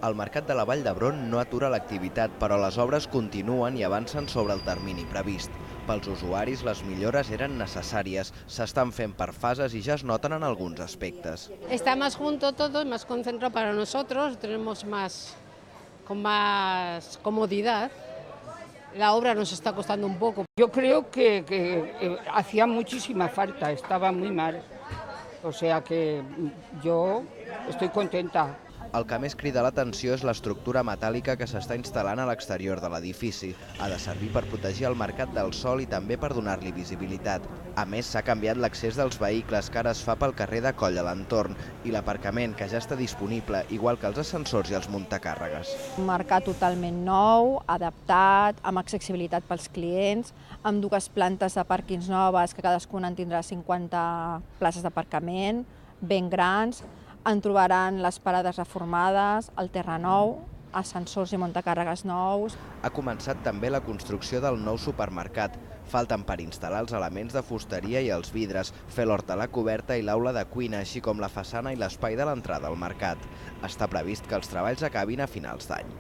El Mercat de la Vall d'Hebron no atura l'activitat, però les obres continuen i avancen sobre el termini previst. Pels usuaris, les millores eren necessàries, s'estan fent per fases i ja es noten en alguns aspectes. Está más junto todo, más concentrado para nosotros, tenemos con más comodidad. La obra nos está costando un poco. Yo creo que hacía muchísima falta, estaba muy mal. O sea que yo estoy contenta. El que més crida l'atenció és l'estructura metàl·lica que s'està instal·lant a l'exterior de l'edifici. Ha de servir per protegir el mercat del sol i també per donar-li visibilitat. A més, s'ha canviat l'accés dels vehicles, que ara es fa pel carrer de Coll a l'entorn, i l'aparcament, que ja està disponible, igual que els ascensors i els muntacàrregues. Un mercat totalment nou, adaptat, amb accessibilitat pels clients, amb 2 plantes de pàrquings noves, que cadascuna en tindrà 50 places d'aparcament, ben grans. En trobaran les parades reformades, el terra nou, ascensors i muntacàrregues nous. Ha començat també la construcció del nou supermercat. Falten per instal·lar els elements de fusteria i els vidres, fer l'horta a la coberta i l'aula de cuina, així com la façana i l'espai de l'entrada al mercat. Està previst que els treballs acabin a finals d'any.